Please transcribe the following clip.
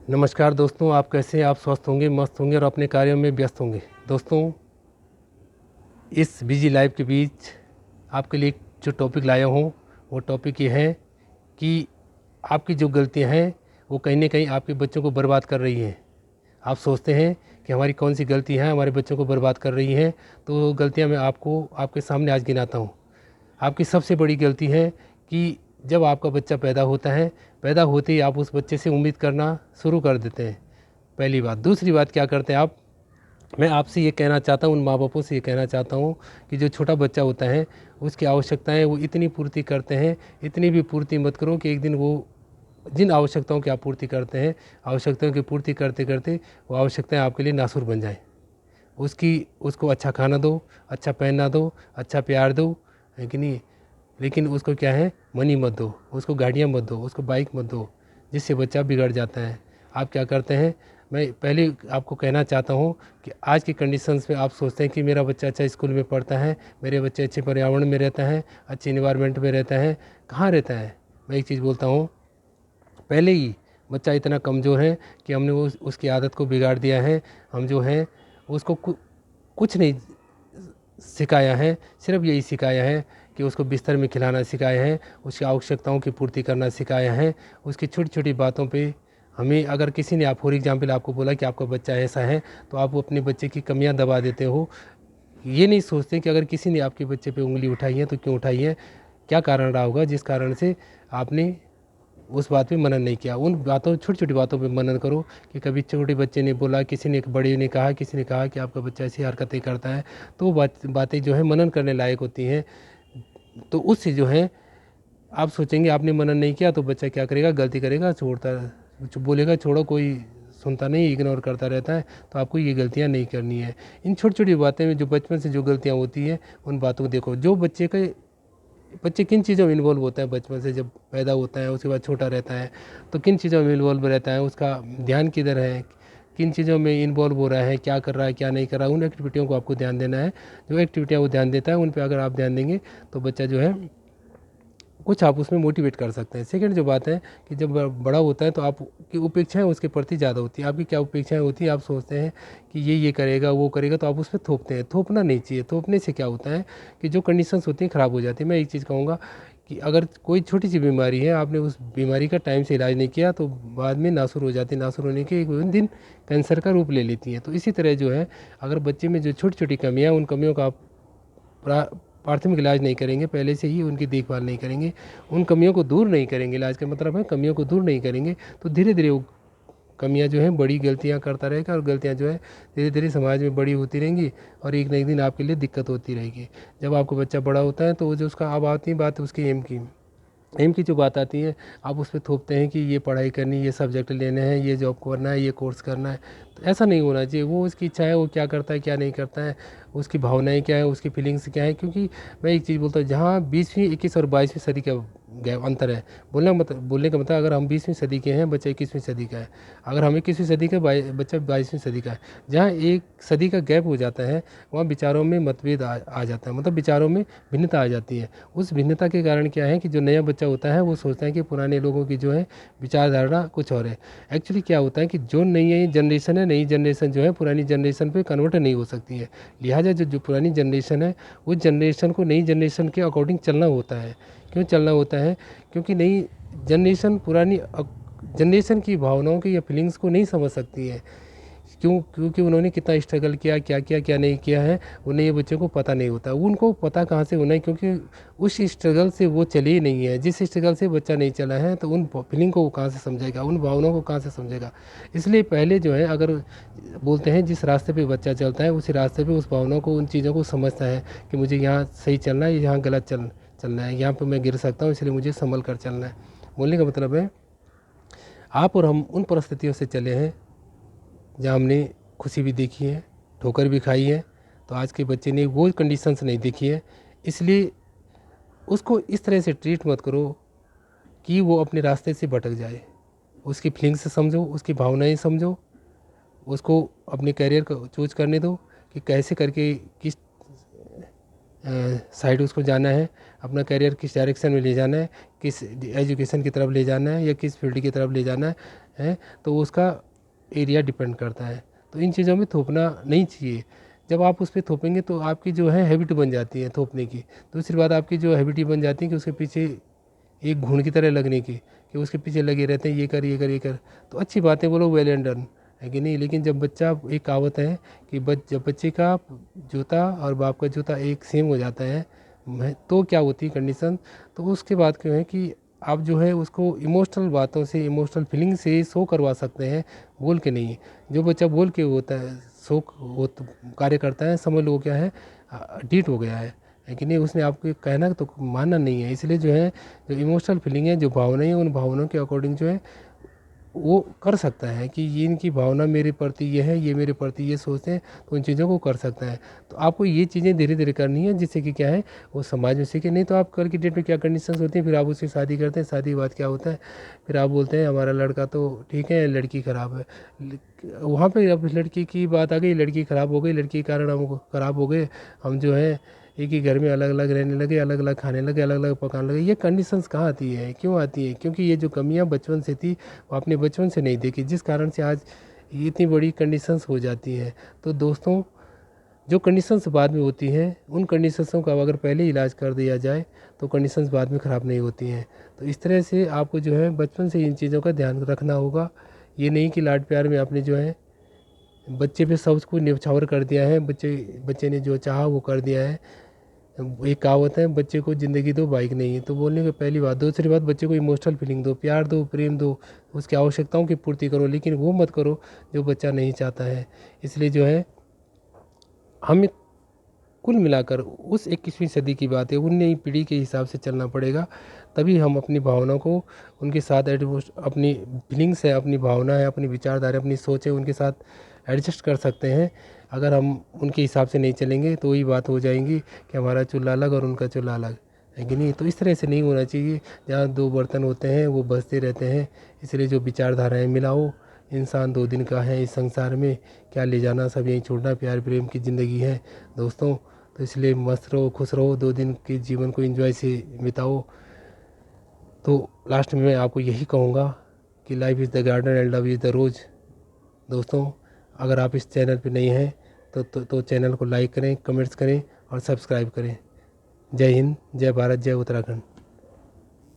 नमस्कार दोस्तों, आप कैसे हैं? आप स्वस्थ होंगे, मस्त होंगे और अपने कार्यों में व्यस्त होंगे। दोस्तों, इस बिजी लाइफ के बीच आपके लिए जो टॉपिक लाया हूँ वो टॉपिक ये है कि आपकी जो गलतियाँ हैं वो कहीं ना कहीं आपके बच्चों को बर्बाद कर रही हैं। आप सोचते हैं कि हमारी कौन सी गलती है हमारे बच्चों को बर्बाद कर रही हैं, तो वो गलतियाँ मैं आपको आपके सामने आज गिनाता हूँ। आपकी सबसे बड़ी गलती है कि जब आपका बच्चा पैदा होता है, पैदा होते ही आप उस बच्चे से उम्मीद करना शुरू कर देते हैं। पहली बात। दूसरी बात क्या करते हैं आप, मैं आपसे ये कहना चाहता हूँ, उन माँ बापों से ये कहना चाहता हूँ कि जो छोटा बच्चा होता है उसकी आवश्यकताएं वो इतनी पूर्ति करते हैं, इतनी भी पूर्ति मत करो कि एक दिन वो जिन आवश्यकताओं की आप पूर्ति करते हैं, आवश्यकताओं की पूर्ति करते करते वो आवश्यकताएं आपके लिए नासूर बन जाएं। उसको अच्छा खाना दो, अच्छा पहनना दो, अच्छा प्यार दो, है कि नहीं? लेकिन उसको क्या है, मनी मत दो, उसको गाड़ियाँ मत दो, उसको बाइक मत दो, जिससे बच्चा बिगड़ जाता है। आप क्या करते हैं, मैं पहले आपको कहना चाहता हूँ कि आज की कंडीशंस में आप सोचते हैं कि मेरा बच्चा अच्छा स्कूल में पढ़ता है, मेरे बच्चे अच्छे पर्यावरण में रहता है, अच्छे इन्वायरमेंट में रहता है। कहाँ रहता है? मैं एक चीज़ बोलता हूँ, पहले ही बच्चा इतना कमज़ोर है कि हमने उसकी आदत को बिगाड़ दिया है। हम जो है उसको कुछ नहीं सिखाया है, सिर्फ यही सिखाया है कि उसको बिस्तर में खिलाना सिखाया है, उसकी आवश्यकताओं की पूर्ति करना सिखाया है। उसकी छोटी छोटी बातों पे हमें, अगर किसी ने आप फॉर एग्जांपल आपको बोला कि आपका बच्चा ऐसा है, तो आप अपने बच्चे की कमियां दबा देते हो। ये नहीं सोचते कि अगर किसी ने आपके बच्चे पे उंगली उठाई है तो क्यों उठाई है, क्या कारण रहा होगा जिस कारण से आपने उस बात पे मनन नहीं किया। उन बातों, छोटी छोटी बातों पे मनन करो कि कभी छोटे बच्चे ने बोला, किसी ने, बड़े ने कहा, किसी ने कहा कि आपका बच्चा ऐसी हरकतें करता है, तो वो बातें जो है मनन करने लायक होती हैं। तो उससे जो है आप सोचेंगे आपने मनन नहीं किया तो बच्चा क्या करेगा, गलती करेगा, छोड़ता बोलेगा छोड़ो, कोई सुनता नहीं, इग्नोर करता रहता है। तो आपको ये गलतियां नहीं करनी है। इन छोटी छोटी बातें में जो बचपन से जो गलतियां होती हैं उन बातों को देखो। जो बच्चे किन चीज़ों में इन्वॉल्व होता है बचपन से, जब पैदा होता है उसके बाद छोटा रहता है तो किन चीज़ों में इन्वॉल्व रहता है, उसका ध्यान किधर है, किन चीज़ों में इन्वॉल्व हो रहा है, क्या कर रहा है, क्या नहीं कर रहा है, उन एक्टिविटियों को आपको ध्यान देना है। जो एक्टिविटियाँ वो ध्यान देता है उन पर अगर आप ध्यान देंगे तो बच्चा जो है कुछ आप उसमें मोटिवेट कर सकते हैं। सेकंड जो बात है कि जब बड़ा होता है तो आपकी अपेक्षाएं उसके प्रति ज़्यादा होती है। आपकी क्या अपेक्षाएं होती हैं, आप सोचते हैं कि ये करेगा, वो करेगा, तो आप उस पर थोपते हैं। थोपना नहीं चाहिए। थोपने से क्या होता है कि जो कंडीशंस होती हैं ख़राब हो जाती है। मैं एक चीज़ कहूँगा कि अगर कोई छोटी सी बीमारी है, आपने उस बीमारी का टाइम से इलाज नहीं किया तो बाद में नासुर हो जाती है। नासुर होने के एक दिन कैंसर का रूप ले लेती हैं। तो इसी तरह जो है, अगर बच्चे में जो छोटी छोटी कमियाँ, उन कमियों का आप प्राथमिक इलाज नहीं करेंगे, पहले से ही उनकी देखभाल नहीं करेंगे, उन कमियों को दूर नहीं करेंगे, इलाज का मतलब है कमियों को दूर नहीं करेंगे, तो धीरे धीरे वो कमियां जो हैं बड़ी गलतियां करता रहेगा और गलतियां जो है धीरे धीरे समाज में बड़ी होती रहेंगी और एक न एक दिन आपके लिए दिक्कत होती रहेगी। जब आपका बच्चा बड़ा होता है तो वो जो उसका, अब आती है बात उसकी एम की जो बात आती है, आप उस पर थोपते हैं कि ये पढ़ाई करनी, ये सब्जेक्ट लेने हैं, ये जॉब करना है, ये कोर्स करना है। तो ऐसा नहीं होना चाहिए। वो उसकी इच्छा है, वो क्या करता है क्या नहीं करता है, उसकी भावनाएं क्या है, उसकी फीलिंग्स क्या है। क्योंकि मैं एक चीज़ बोलता हूँ, जहाँ 20वीं 21 और 22वीं सदी का गैप अंतर है, बोलने का मतलब, अगर हम 20वीं सदी के हैं, बच्चा 21वीं सदी का है, अगर हम 21वीं सदी का, बच्चा 22वीं सदी का है, जहाँ एक सदी का गैप हो जाता है वहाँ विचारों में मतभेद आ जाता है, मतलब विचारों में भिन्नता आ जाती है। उस भिन्नता के कारण क्या है कि जो नया बच्चा होता है वो सोचता है कि पुराने लोगों की जो है विचारधारा कुछ और है। एक्चुअली क्या होता है कि जो नई जनरेशन है, नई जनरेशन जो है पुरानी जनरेशन पे कन्वर्ट नहीं हो सकती है। लिहाजा जो पुरानी जनरेशन है, उस जनरेशन को नई जनरेशन के अकॉर्डिंग चलना होता है। क्यों चलना होता है? क्योंकि नई जनरेशन पुरानी जनरेशन की भावनाओं की या फीलिंग्स को नहीं समझ सकती है। क्योंकि उन्होंने कितना स्ट्रगल किया, क्या किया, क्या नहीं किया है, उन्हें ये बच्चों को पता नहीं होता। उनको पता कहाँ से होना है, क्योंकि उस स्ट्रगल से वो चले ही नहीं है। जिस स्ट्रगल से बच्चा नहीं चला है तो उन फीलिंग को वो कहाँ से समझेगा, उन भावनाओं को कहाँ से समझेगा। इसलिए पहले जो है, अगर बोलते हैं जिस रास्ते पे बच्चा चलता है उसी रास्ते पे उस भावनाओं को, उन चीज़ों को समझता है कि मुझे यहाँ सही चलना है, यहाँ गलत चलना है, यहाँ पर मैं गिर सकता हूँ, इसलिए मुझे संभल कर चलना है। बोलने का मतलब है, आप और हम उन परिस्थितियों से चले हैं जहाँ हमने खुशी भी देखी है, ठोकर भी खाई है। तो आज के बच्चे ने वो कंडीशंस नहीं देखी है। इसलिए उसको इस तरह से ट्रीट मत करो कि वो अपने रास्ते से भटक जाए। उसकी फीलिंग्स समझो, उसकी भावनाएं समझो, उसको अपने करियर को चूज करने दो कि कैसे करके, किस साइड उसको जाना है, अपना करियर किस डायरेक्शन में ले जाना है, किस एजुकेशन की तरफ ले जाना है या किस फील्ड की तरफ ले जाना है, तो उसका एरिया डिपेंड करता है। तो इन चीज़ों में थोपना नहीं चाहिए। जब आप उस पर थोपेंगे तो आपकी जो है हैबिट बन जाती है थोपने की। दूसरी बात, आपकी जो हैबिट बन जाती है कि उसके पीछे एक घून की तरह लगने की, कि उसके पीछे लगे रहते हैं, ये कर ये कर ये कर। तो अच्छी बात है, बोलो वेल एंड डन, है कि नहीं। लेकिन जब बच्चा, एक कहावत है कि जब बच्चे का जूता और बाप का जूता एक सेम हो जाता है, तो क्या होती है कंडीशन, तो उसके बाद क्यों है कि आप जो है उसको इमोशनल बातों से, इमोशनल फीलिंग से शो करवा सकते हैं, बोल के नहीं। जो बच्चा बोल के होता है, शो वो कार्य करता है, समझ लो क्या है, डीट हो गया है कि नहीं। उसने आपको कहना तो मानना नहीं है। इसलिए जो है, जो इमोशनल फीलिंग है, जो भावनाएं हैं, उन भावनाओं के अकॉर्डिंग जो है वो कर सकता है कि ये इनकी भावना मेरे प्रति ये है, ये मेरे प्रति ये सोचते हैं, तो उन चीज़ों को कर सकता है। तो आपको ये चीज़ें धीरे धीरे करनी है, जिससे कि क्या है वो समाज में सीखे। नहीं तो आप कल की डेट में क्या कंडीशंस होती हैं, फिर आप उससे शादी करते हैं, शादी के बाद क्या होता है, फिर आप बोलते हैं हमारा लड़का तो ठीक है, लड़की ख़राब है। वहाँ पे अब लड़की की बात आ गई, लड़की ख़राब हो गई, लड़की के कारण हम ख़राब हो गए, हम जो है एक ही घर में अलग अलग रहने लगे, अलग अलग खाने लगे, अलग अलग पकाने लगे। ये कंडीशंस कहाँ आती है, क्यों आती है? क्योंकि ये जो कमियाँ बचपन से थी वो आपने बचपन से नहीं देखी, जिस कारण से आज ये इतनी बड़ी कंडीशंस हो जाती हैं। तो दोस्तों, जो कंडीशंस बाद में होती हैं, उन कंडीशंसों का अगर पहले इलाज कर दिया जाए तो कंडीशंस बाद में ख़राब नहीं होती हैं। तो इस तरह से आपको जो है बचपन से इन चीज़ों का ध्यान रखना होगा। ये नहीं कि लाड प्यार में आपने जो है बच्चे पे सब कुछ न्यौछावर कर दिया है, बच्चे ने जो चाहा वो कर दिया है। एक कहावत है, बच्चे को ज़िंदगी दो बाइक नहीं है, तो बोलने की पहली बात। दूसरी बात, बच्चे को इमोशनल फीलिंग दो, प्यार दो, प्रेम दो, उसकी आवश्यकताओं की पूर्ति करो, लेकिन वो मत करो जो बच्चा नहीं चाहता है। इसलिए जो है हमें कुल मिलाकर उस 21वीं सदी की बात है, 19वीं पीढ़ी के हिसाब से चलना पड़ेगा। तभी हम अपनी भावनाओं को उनके साथ अपनी फीलिंग्स है, अपनी भावना है, अपनी विचारधारा, अपनी सोच है, उनके साथ एडजस्ट कर सकते हैं। अगर हम उनके हिसाब से नहीं चलेंगे तो वही बात हो जाएंगी कि हमारा चूल्हा अलग और उनका चूल्हा अलग, है कि नहीं। तो इस तरह से नहीं होना चाहिए। जहाँ दो बर्तन होते हैं वो बजते रहते हैं। इसलिए जो विचारधाराएँ मिलाओ, इंसान दो दिन का है इस संसार में, क्या ले जाना सब यहीं छोड़ना, प्यार प्रेम की ज़िंदगी है दोस्तों। तो इसलिए मस्त रहो, खुश रहो, 2 दिन के जीवन को एंजॉय से बिताओ। तो लास्ट में मैं आपको यही कहूँगा कि life is the garden and love is the rose. दोस्तों, अगर आप इस चैनल पे नए हैं तो चैनल को लाइक करें, कमेंट्स करें और सब्सक्राइब करें। जय हिंद, जय भारत, जय उत्तराखंड।